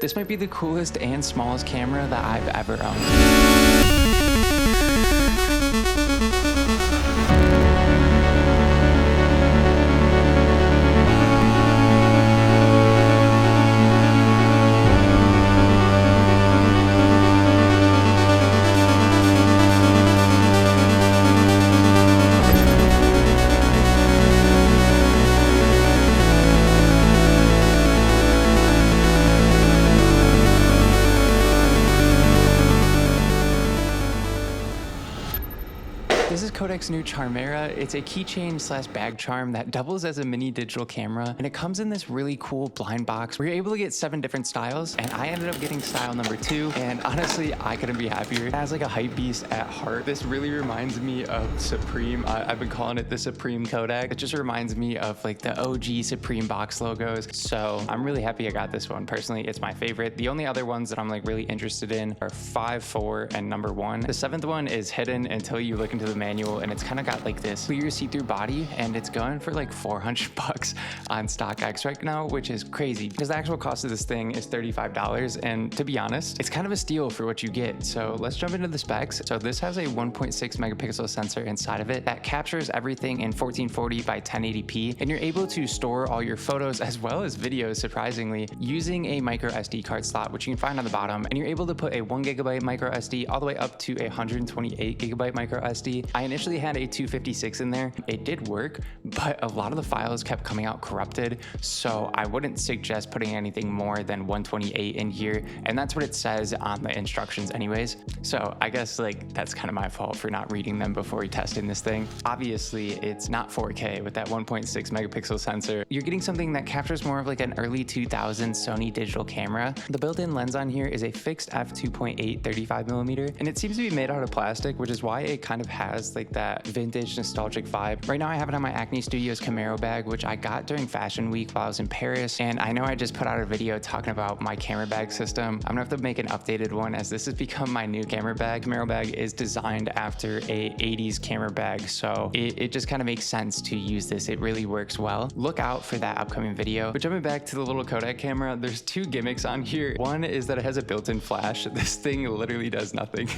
This might be the coolest and smallest camera that I've ever owned. This is Kodak's new Charmera. It's a keychain slash bag charm that doubles as a mini digital camera, and it comes in this really cool blind box where you're able to get 7 different styles, and I ended up getting style number 2, and honestly, I couldn't be happier. It has like a hype beast at heart. This really reminds me of Supreme. I've been calling it the Supreme Kodak. It just reminds me of like the OG Supreme box logos, so I'm really happy I got this one. Personally, it's my favorite. The only other ones that I'm like really interested in are 5, 4, and number 1. The 7th one is hidden until you look into the manual, and it's kind of got like this clear see-through body, and it's going for like $400 on StockX right now, which is crazy because the actual cost of this thing is $35, and to be honest, it's kind of a steal for what you get. So let's jump into the specs. So this has a 1.6 megapixel sensor inside of it that captures everything in 1440 by 1080p, and you're able to store all your photos as well as videos, surprisingly, using a micro SD card slot, which you can find on the bottom, and you're able to put a 1 gigabyte micro SD all the way up to a 128 gigabyte micro SD. I initially had a 256 in there. It did work, but a lot of the files kept coming out corrupted, so I wouldn't suggest putting anything more than 128 in here, and that's what it says on the instructions anyways. So I guess like that's kind of my fault for not reading them before testing this thing. Obviously, it's not 4K with that 1.6 megapixel sensor. You're getting something that captures more of like an early 2000s Sony digital camera. The built-in lens on here is a fixed f2.8 35mm, and it seems to be made out of plastic, which is why it kind of has like that vintage nostalgic vibe. Right now I have it on my Acne Studios Camera bag, which I got during Fashion Week while I was in Paris, and I know I just put out a video talking about my camera bag system. I'm gonna have to make an updated one as this has become my new camera bag. Camera bag is designed after a 80s camera bag, so it just kind of makes sense to use this. It really works well. Look out for that upcoming video. But jumping back to the little Kodak camera, there's 2 gimmicks on here. One is that it has a built-in flash. This thing literally does nothing.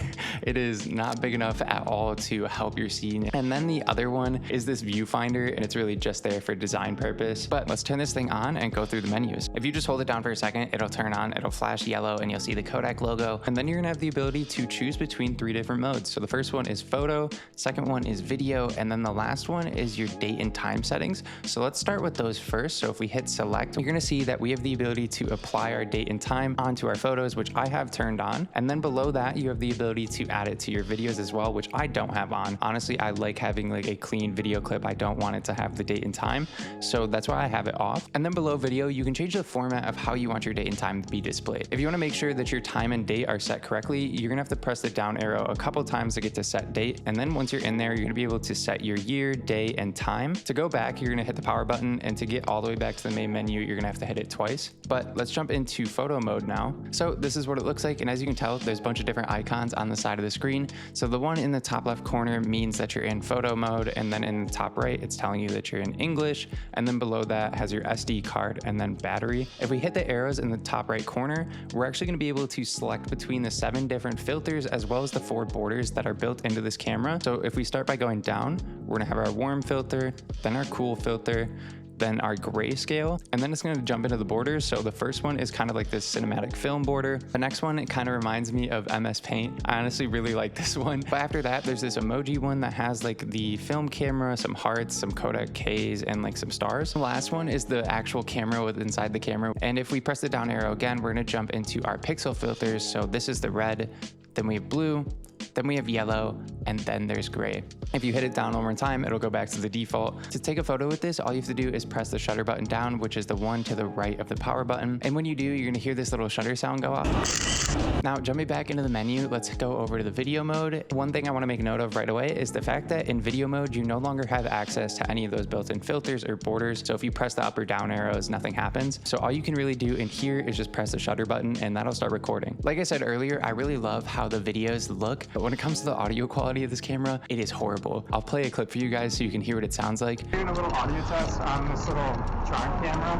It is not big enough at all to help your scene. And then the other one is this viewfinder, and it's really just there for design purpose. But let's turn this thing on and go through the menus. If you just hold it down for a second, it'll turn on, it'll flash yellow, and you'll see the Kodak logo. And then you're gonna have the ability to choose between 3 different modes. So the first one is photo, second one is video, and then the last one is your date and time settings. So let's start with those first. So if we hit select, you're gonna see that we have the ability to apply our date and time onto our photos, which I have turned on. And then below that, you have the ability to add it to your videos as well, which I don't have on. Honestly, I like having like a clean video clip. I don't want it to have the date and time, so that's why I have it off. And then below video, you can change the format of how you want your date and time to be displayed. If you want to make sure that your time and date are set correctly, you're gonna have to press the down arrow a couple times to get to set date, and then once you're in there, you're gonna be able to set your year, day, and time. To go back, you're gonna hit the power button, and to get all the way back to the main menu, you're gonna have to hit it twice. But let's jump into photo mode now. So this is what it looks like, and as you can tell, there's a bunch of different icons on the side of the screen. So the one in the top left corner means that you're in photo mode, and then in the top right, it's telling you that you're in English, and then below that has your SD card and then battery. If we hit the arrows in the top right corner, we're actually gonna be able to select between the 7 different filters as well as the 4 borders that are built into this camera. So if we start by going down, we're gonna have our warm filter, then our cool filter, then our grayscale, and then it's going to jump into the borders. So the first one is kind of like this cinematic film border. The next one, it kind of reminds me of MS Paint. I honestly really like this one. But after that, there's this emoji one that has like the film camera, some hearts, some Kodak Ks, and like some stars. The last one is the actual camera with inside the camera. And if we press the down arrow again, we're going to jump into our pixel filters. So this is the red, then we have blue, then we have yellow, and then there's gray. If you hit it down one more time, it'll go back to the default. To take a photo with this, all you have to do is press the shutter button down, which is the one to the right of the power button. And when you do, you're gonna hear this little shutter sound go off. Now, jumping back into the menu, let's go over to the video mode. One thing I wanna make note of right away is the fact that in video mode, you no longer have access to any of those built-in filters or borders. So if you press the up or down arrows, nothing happens. So all you can really do in here is just press the shutter button, and that'll start recording. Like I said earlier, I really love how the videos look, but when it comes to the audio quality of this camera, it is horrible. I'll play a clip for you guys so you can hear what it sounds like. Doing a little audio test on this little charm camera.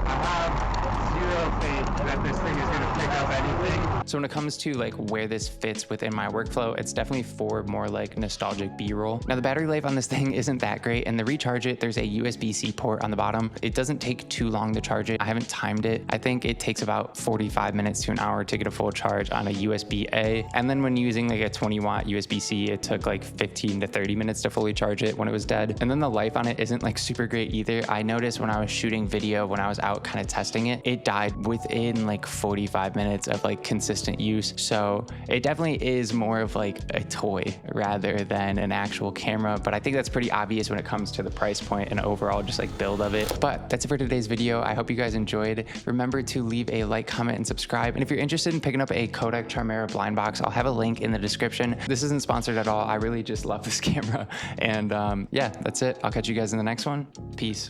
I have zero faith that this thing is going to So when it comes to like where this fits within my workflow, it's definitely for more like nostalgic B-roll. Now the battery life on this thing isn't that great, and to recharge it, there's a USB-C port on the bottom. It doesn't take too long to charge it. I haven't timed it. I think it takes about 45 minutes to an hour to get a full charge on a USB-A. And then when using like a 20-watt USB-C, it took like 15 to 30 minutes to fully charge it when it was dead. And then the life on it isn't like super great either. I noticed when I was shooting video, when I was out kind of testing it, it died within like 45 minutes of like consistent use. So it definitely is more of like a toy rather than an actual camera. But I think that's pretty obvious when it comes to the price point and overall just like build of it. But that's it for today's video. I hope you guys enjoyed. Remember to leave a like, comment, and subscribe. And if you're interested in picking up a Kodak Charmera blind box, I'll have a link in the description. This isn't sponsored at all. I really just love this camera. And yeah, that's it. I'll catch you guys in the next one. Peace.